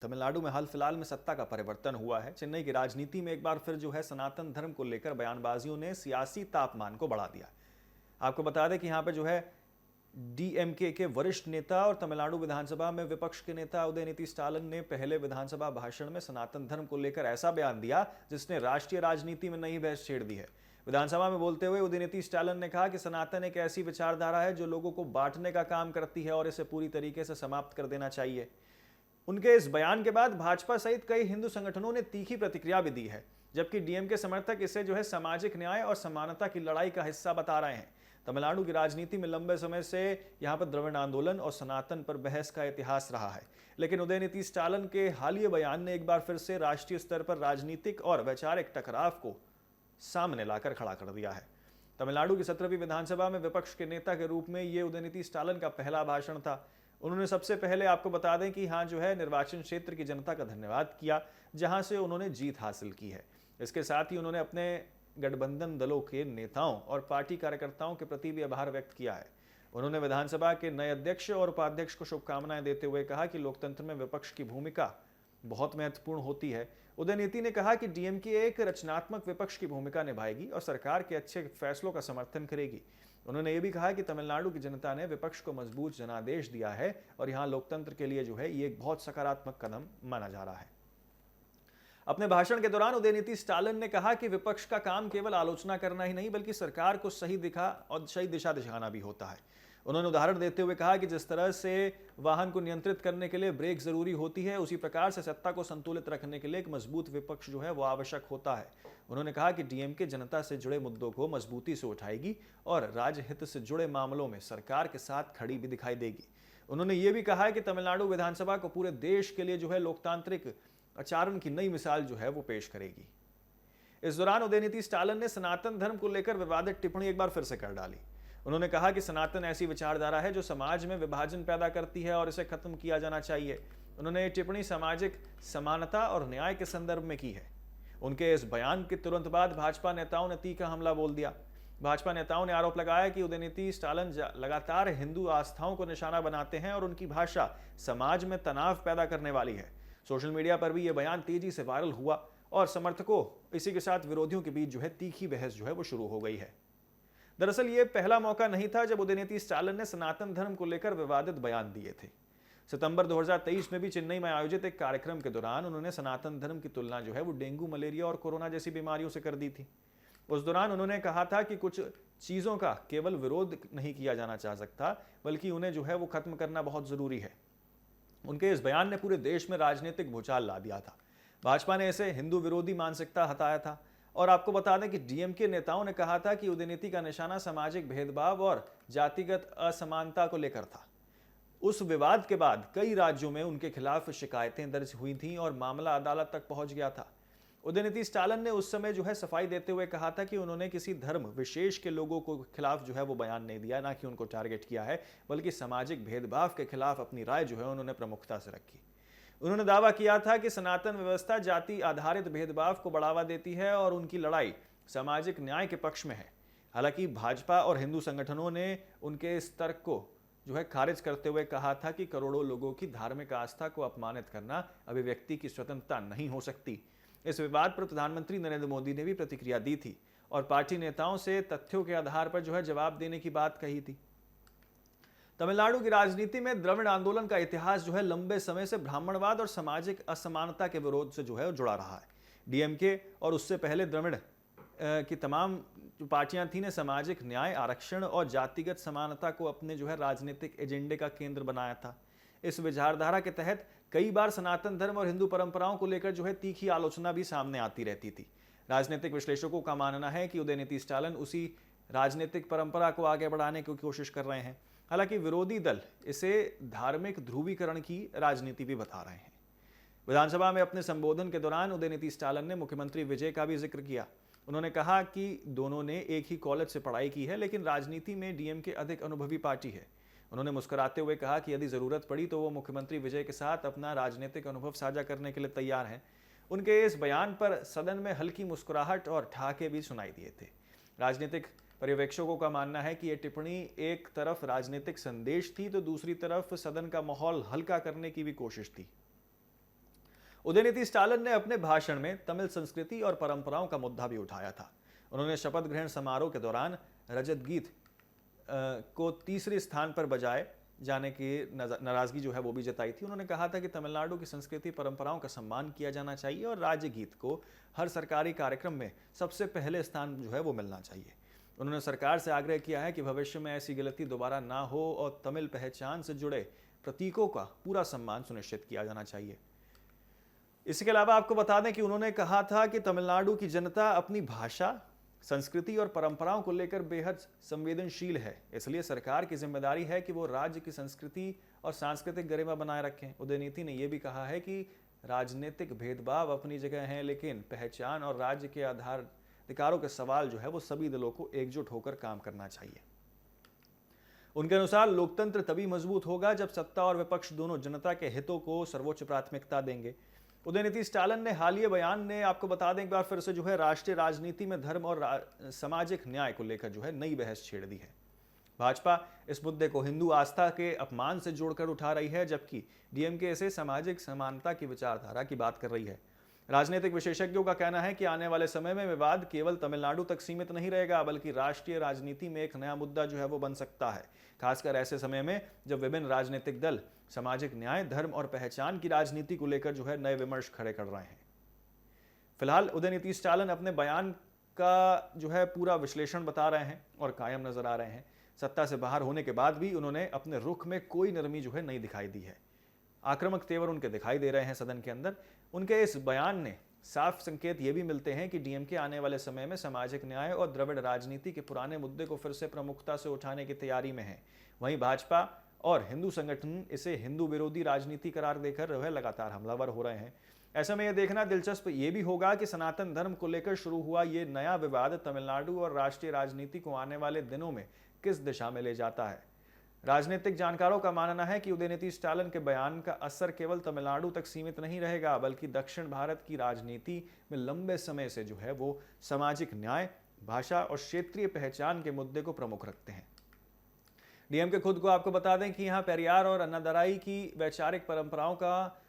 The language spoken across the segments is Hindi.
तमिलनाडु में हाल फिलहाल में सत्ता का परिवर्तन हुआ है। चेन्नई की राजनीति में एक बार फिर सनातन धर्म को लेकर बयानबाजियों ने सियासी तापमान को बढ़ा दिया। आपको बता दें कि यहाँ पे डीएमके के वरिष्ठ नेता और तमिलनाडु विधानसभा में विपक्ष के नेता उदयनिधि स्टालिन ने पहले विधानसभा भाषण में सनातन धर्म को लेकर ऐसा बयान दिया जिसने राष्ट्रीय राजनीति में नई बहस छेड़ दी है। विधानसभा में बोलते हुए उदयनिधि स्टालिन ने कहा कि सनातन एक ऐसी विचारधारा है जो लोगों को बांटने का काम करती है और इसे पूरी तरीके से समाप्त कर देना चाहिए। उनके इस बयान के बाद भाजपा सहित कई हिंदू संगठनों ने तीखी प्रतिक्रिया भी दी है, जबकि डीएमके समर्थक इसे सामाजिक न्याय और समानता की लड़ाई का हिस्सा बता रहे हैं। तमिलनाडु की राजनीति में लंबे समय से यहां पर द्रविड़ आंदोलन और सनातन पर बहस का इतिहास रहा है, लेकिन उदयनिधि स्टालिन के हालिया बयान ने एक बार फिर से राष्ट्रीय स्तर पर राजनीतिक और वैचारिक टकराव को सामने लाकर खड़ा कर दिया है। तमिलनाडु की 17वीं विधानसभा में विपक्ष के नेता के रूप में ये उदयनिधि स्टालिन का पहला भाषण था। उन्होंने सबसे पहले आपको बता दें कि निर्वाचन क्षेत्र की जनता का धन्यवाद किया, जहां से उन्होंने जीत हासिल की है। इसके साथ ही उन्होंने अपने गठबंधन दलों के नेताओं और पार्टी कार्यकर्ताओं के प्रति भी आभार व्यक्त किया है। उन्होंने विधानसभा के नए अध्यक्ष और उपाध्यक्ष को शुभकामनाएं देते हुए कहा कि लोकतंत्र में विपक्ष की भूमिका बहुत महत्वपूर्ण होती है। उदयनिधि ने कहा कि डीएमके एक रचनात्मक विपक्ष की भूमिका निभाएगी और सरकार के अच्छे फैसलों का समर्थन करेगी। उन्होंने ये भी कहा कि तमिलनाडु की जनता ने विपक्ष को मजबूत जनादेश दिया है और यहाँ लोकतंत्र के लिए ये एक बहुत सकारात्मक कदम माना जा रहा है। अपने भाषण के दौरान उदयनिधि स्टालिन ने कहा कि विपक्ष का काम केवल आलोचना करना ही नहीं बल्कि सरकार को सही दिशा दिखाना भी होता है। उन्होंने उदाहरण देते हुए कहा कि जिस तरह से वाहन को नियंत्रित करने के लिए ब्रेक जरूरी होती है, उसी प्रकार से सत्ता को संतुलित रखने के लिए एक मजबूत विपक्ष वो आवश्यक होता है। उन्होंने कहा कि डीएमके जनता से जुड़े मुद्दों को मजबूती से उठाएगी और राजहित से जुड़े मामलों में सरकार के साथ खड़ी भी दिखाई देगी। उन्होंने ये भी कहा कि तमिलनाडु विधानसभा को पूरे देश के लिए लोकतांत्रिक आचरण की नई मिसाल वो पेश करेगी। इस दौरान उदयनिधि स्टालिन ने सनातन धर्म को लेकर विवादित टिप्पणी एक बार फिर से कर डाली। उन्होंने कहा कि सनातन ऐसी विचारधारा है जो समाज में विभाजन पैदा करती है और इसे खत्म किया जाना चाहिए। उन्होंने ये टिप्पणी सामाजिक समानता और न्याय के संदर्भ में की है। उनके इस बयान के तुरंत बाद भाजपा नेताओं ने तीखा हमला बोल दिया। भाजपा नेताओं ने आरोप लगाया कि उदयनिधि स्टालिन लगातार हिंदू आस्थाओं को निशाना बनाते हैं और उनकी भाषा समाज में तनाव पैदा करने वाली है। सोशल मीडिया पर भी यह बयान तेजी से वायरल हुआ और समर्थकों इसी के साथ विरोधियों के बीच तीखी बहस वो शुरू हो गई है। दरअसल ये पहला मौका नहीं था जब उदयनिधि स्टालिन ने सनातन धर्म को लेकर विवादित बयान दिए थे। सितंबर 2023 में भी चेन्नई में आयोजित एक कार्यक्रम के दौरान उन्होंने सनातन धर्म की तुलना वो डेंगू, मलेरिया और कोरोना जैसी बीमारियों से कर दी थी। उस दौरान उन्होंने कहा था कि कुछ चीजों का केवल विरोध नहीं किया जाना चाह सकता बल्कि उन्हें वो खत्म करना बहुत जरूरी है। उनके इस बयान ने पूरे देश में राजनीतिक भूचाल ला दिया था। भाजपा ने इसे हिंदू विरोधी मानसिकता हटाया था और आपको बता दें कि डीएमके नेताओं ने कहा था कि उदयनिधि का निशाना सामाजिक भेदभाव और जातिगत असमानता को लेकर था। उस विवाद के बाद कई राज्यों में उनके खिलाफ शिकायतें दर्ज हुई थीं और मामला अदालत तक पहुंच गया था। उदयनिधि स्टालिन ने उस समय सफाई देते हुए कहा था कि उन्होंने किसी धर्म विशेष के लोगों को खिलाफ वो बयान नहीं दिया, ना कि उनको टारगेट किया है, बल्कि सामाजिक भेदभाव के खिलाफ अपनी राय उन्होंने प्रमुखता से रखी। उन्होंने दावा किया था कि सनातन व्यवस्था जाति आधारित भेदभाव को बढ़ावा देती है और उनकी लड़ाई सामाजिक न्याय के पक्ष में है। हालांकि भाजपा और हिंदू संगठनों ने उनके इस तर्क को खारिज करते हुए कहा था कि करोड़ों लोगों की धार्मिक आस्था को अपमानित करना अभिव्यक्ति की स्वतंत्रता नहीं हो सकती। इस विवाद पर प्रधानमंत्री नरेंद्र मोदी ने भी प्रतिक्रिया दी थी और पार्टी नेताओं से तथ्यों के आधार पर जवाब देने की बात कही थी। तमिलनाडु की राजनीति में द्रविड़ आंदोलन का इतिहास लंबे समय से ब्राह्मणवाद और सामाजिक असमानता के विरोध से जुड़ा रहा है। डीएमके और उससे पहले द्रविड़ की तमाम पार्टियां थी ने सामाजिक न्याय, आरक्षण और जातिगत समानता को अपने राजनीतिक एजेंडे का केंद्र बनाया था। इस विचारधारा के तहत कई बार सनातन धर्म और हिंदू परंपराओं को लेकर तीखी आलोचना भी सामने आती रहती थी। राजनीतिक विश्लेषकों का मानना है कि उदयनिधि स्टालिन उसी राजनीतिक परंपरा को आगे बढ़ाने की कोशिश कर रहे हैं। हालांकि विरोधी दल इसे धार्मिक ध्रुवीकरण की राजनीति भी बता रहे हैं। विधानसभा में अपने संबोधन के दौरान उदयनिधि स्टालिन ने मुख्यमंत्री विजय का भी जिक्र किया। उन्होंने कहा कि दोनों ने एक ही कॉलेज से पढ़ाई की है, लेकिन राजनीति में डीएमके अधिक अनुभवी पार्टी है। उन्होंने मुस्कुराते हुए कहा कि यदि जरूरत पड़ी तो वो मुख्यमंत्री विजय के साथ अपना राजनीतिक अनुभव साझा करने के लिए तैयार हैं। उनके इस बयान पर सदन में हल्की मुस्कुराहट और ठहाके भी सुनाई दिए थे। राजनीतिक पर्यवेक्षकों का मानना है कि यह टिप्पणी एक तरफ राजनीतिक संदेश थी तो दूसरी तरफ सदन का माहौल हल्का करने की भी कोशिश थी। उदयनिधि स्टालिन ने अपने भाषण में तमिल संस्कृति और परंपराओं का मुद्दा भी उठाया था। उन्होंने शपथ ग्रहण समारोह के दौरान रजत गीत को तीसरे स्थान पर बजाए जाने की नाराजगी जो है वो भी जताई थी। उन्होंने कहा था कि तमिलनाडु की संस्कृति परंपराओं का सम्मान किया जाना चाहिए और राज्य गीत को हर सरकारी कार्यक्रम में सबसे पहले स्थान जो है वो मिलना चाहिए। उन्होंने सरकार से आग्रह किया है कि भविष्य में ऐसी गलती दोबारा ना हो और तमिल पहचान से जुड़े प्रतीकों का पूरा सम्मान सुनिश्चित किया जाना चाहिए। इसके अलावा आपको बता दें कि उन्होंने कहा था कि तमिलनाडु की जनता अपनी भाषा, संस्कृति और परंपराओं को लेकर बेहद संवेदनशील है, इसलिए सरकार की जिम्मेदारी है कि वो राज्य की संस्कृति और सांस्कृतिक गरिमा बनाए रखें। उदयनिधि ने यह भी कहा है कि राजनीतिक भेदभाव अपनी जगह हैं, लेकिन पहचान और राज्य के अधिकारों के सवाल जो है वो सभी दलों को एकजुट होकर काम करना चाहिए। उनके अनुसार लोकतंत्र तभी मजबूत होगा जब सत्ता और विपक्ष दोनों जनता के हितों को सर्वोच्च प्राथमिकता देंगे। उदयनिधि स्टालिन ने हालिया बयान ने आपको बता दें एक बार फिर से जो है राष्ट्रीय राजनीति में धर्म और सामाजिक न्याय को लेकर जो है नई बहस छेड़ दी है। भाजपा इस मुद्दे को हिंदू आस्था के अपमान से जोड़कर उठा रही है, जबकि डीएमके से सामाजिक समानता की विचारधारा की बात कर रही है। राजनीतिक विशेषज्ञों का कहना है कि आने वाले समय में विवाद केवल तमिलनाडु तक सीमित नहीं रहेगा, बल्कि राष्ट्रीय राजनीति में एक नया मुद्दा जो है वो बन सकता है, खासकर ऐसे समय में जब विभिन्न राजनीतिक दल सामाजिक न्याय, धर्म और पहचान की राजनीति को लेकर जो है नए विमर्श खड़े कर रहे हैं। फिलहाल उदयनिधि स्टालिन अपने बयान का जो है पूरा विश्लेषण बता रहे हैं और कायम नजर आ रहे हैं। सत्ता से बाहर होने के बाद भी उन्होंने अपने रुख में कोई नरमी जो है नहीं दिखाई दी है। आक्रामक तेवर उनके दिखाई दे रहे हैं सदन के अंदर। उनके इस बयान ने साफ संकेत ये भी मिलते हैं कि डीएमके आने वाले समय में सामाजिक न्याय और द्रविड़ राजनीति के पुराने मुद्दे को फिर से प्रमुखता से उठाने की तैयारी में है। वहीं भाजपा और हिंदू संगठन इसे हिंदू विरोधी राजनीति करार देकर वह लगातार हमलावर हो रहे हैं। ऐसे में यह देखना दिलचस्प ये भी होगा कि सनातन धर्म को लेकर शुरू हुआ ये नया विवाद तमिलनाडु और राष्ट्रीय राजनीति को आने वाले दिनों में किस दिशा में ले जाता है। राजनीतिक जानकारों का मानना है कि उदयनिधि स्टालिन के बयान का असर केवल तमिलनाडु तक सीमित नहीं रहेगा, बल्कि दक्षिण भारत की राजनीति में लंबे समय से जो है वो सामाजिक न्याय, भाषा और क्षेत्रीय पहचान के मुद्दे को प्रमुख रखते हैं। डीएमके खुद को आपको बता दें कि यहाँ पेरियार और अन्नादुराई की वैचारिक परंपराओं का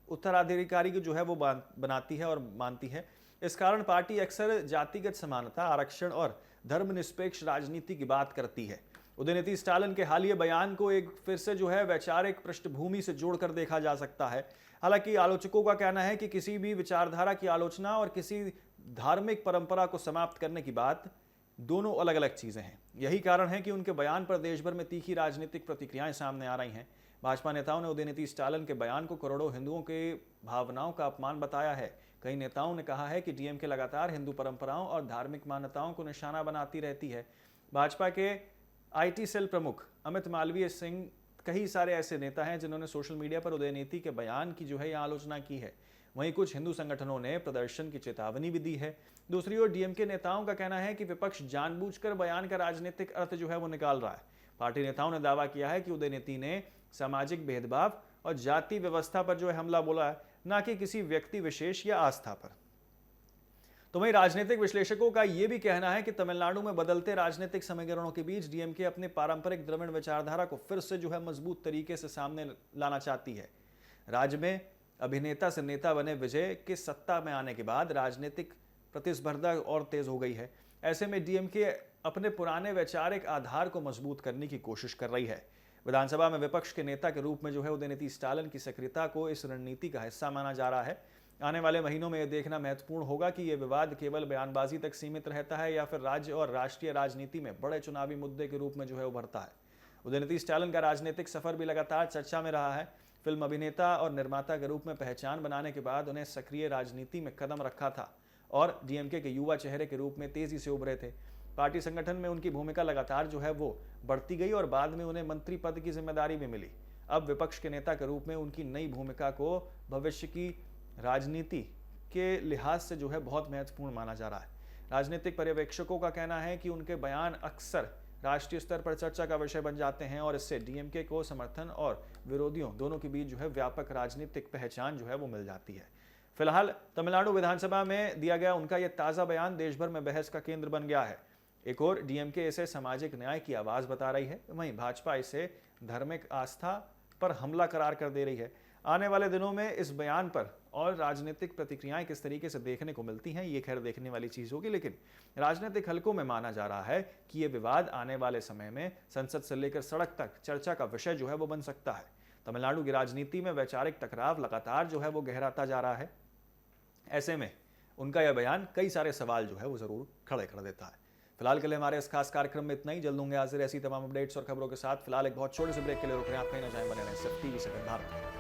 उत्तराधिकारी जो है वो बनाती है और मानती है। इस कारण पार्टी अक्सर जातिगत समानता, आरक्षण और धर्मनिरपेक्ष राजनीति की बात करती है। उदयनिधि स्टालिन के हालिया बयान को एक फिर से जो है वैचारिक पृष्ठभूमि से जोड़कर देखा जा सकता है। हालांकि आलोचकों का कहना है कि किसी भी विचारधारा की आलोचना और किसी धार्मिक परंपरा को समाप्त करने की बात दोनों अलग अलग चीजें हैं। यही कारण है कि उनके बयान पर देश भर में तीखी राजनीतिक प्रतिक्रियाएं सामने आ रही हैं। भाजपा नेताओं ने उदयनिधि स्टालिन के बयान को करोड़ों हिंदुओं के भावनाओं का अपमान बताया है। कई नेताओं ने कहा है कि डीएमके लगातार हिंदू परंपराओं और धार्मिक मान्यताओं को निशाना बनाती रहती है। भाजपा के आईटी सेल प्रमुख अमित मालवीय सिंह, कई सारे ऐसे नेता हैं जिन्होंने सोशल मीडिया पर उदयनिधि के बयान की जो है आलोचना की है। वहीं कुछ हिंदू संगठनों ने प्रदर्शन की चेतावनी भी दी है। दूसरी ओर डीएमके नेताओं का कहना है कि विपक्ष जानबूझकर बयान का राजनीतिक अर्थ जो है वो निकाल रहा है। पार्टी नेताओं ने दावा किया है कि उदयनिधि ने सामाजिक भेदभाव और जाति व्यवस्था पर जो है हमला बोला है, न कि किसी व्यक्ति विशेष या आस्था पर। तो वहीं राजनीतिक विश्लेषकों का यह भी कहना है कि तमिलनाडु में बदलते राजनीतिक समीकरणों के बीच डीएमके अपने पारंपरिक द्रविड़ विचारधारा को फिर से जो है मजबूत तरीके से सामने लाना चाहती है। राज्य में अभिनेता से नेता बने विजय के सत्ता में आने के बाद राजनीतिक प्रतिस्पर्धा और तेज हो गई है। ऐसे में डीएमके अपने पुराने वैचारिक आधार को मजबूत करने की कोशिश कर रही है। विधानसभा में विपक्ष के नेता के रूप में जो है उदयनिधि स्टालिन की सक्रियता को इस रणनीति का हिस्सा माना जा रहा है। आने वाले महीनों में यह देखना महत्वपूर्ण होगा कि यह विवाद केवल बयानबाजी तक सीमित रहता है या फिर राज्य और राष्ट्रीय राजनीति में बड़े चुनावी मुद्दे के रूप में जो है उभरता है। उदयनिधि स्टालिन का राजनीतिक सफर भी लगातार चर्चा में रहा है। फिल्म अभिनेता और निर्माता के रूप में पहचान बनाने के बाद उन्हें सक्रिय राजनीति में कदम रखा था और डीएमके के युवा चेहरे के रूप में तेजी से उभरे थे। पार्टी संगठन में उनकी भूमिका लगातार जो है वो बढ़ती गई और बाद में उन्हें मंत्री पद की जिम्मेदारी भी मिली। अब विपक्ष के नेता के रूप में उनकी नई भूमिका को भविष्य की राजनीति के लिहाज से जो है बहुत महत्वपूर्ण माना जा रहा है। राजनीतिक पर्यवेक्षकों का कहना है कि उनके बयान अक्सर राष्ट्रीय स्तर पर चर्चा का विषय बन जाते हैं और इससे डीएमके को समर्थन और विरोधियों दोनों के बीच जो है व्यापक राजनीतिक पहचान जो है वो मिल जाती है। फिलहाल तमिलनाडु विधानसभा में दिया गया उनका यह ताजा बयान देश भर में बहस का केंद्र बन गया है। एक और डीएमके इसे सामाजिक न्याय की आवाज बता रही है, वहीं भाजपा इसे धार्मिक आस्था पर हमला करार कर दे रही है। आने वाले दिनों में इस बयान पर और राजनीतिक प्रतिक्रियाएं किस तरीके से देखने को मिलती हैं, ये खैर देखने वाली चीज होगी। लेकिन राजनीतिक हलकों में माना जा रहा है कि ये विवाद आने वाले समय में संसद से लेकर सड़क तक चर्चा का विषय जो है वो बन सकता है। तमिलनाडु की राजनीति में वैचारिक टकराव लगातार जो है वो गहराता जा रहा है। ऐसे में उनका यह बयान कई सारे सवाल जो है वो जरूर खड़े कर देता है। फिलहाल के लिए हमारे इस खास कार्यक्रम में इतना ही। जल्द होंगे हाजिर ऐसी तमाम अपडेट्स और खबरों के साथ। फिलहाल एक बहुत छोटे से ब्रेक के लिए रुक रहे हैं। आप कहीं ना जाएं, बने रहें सिर्फ टीवी 7 भारत।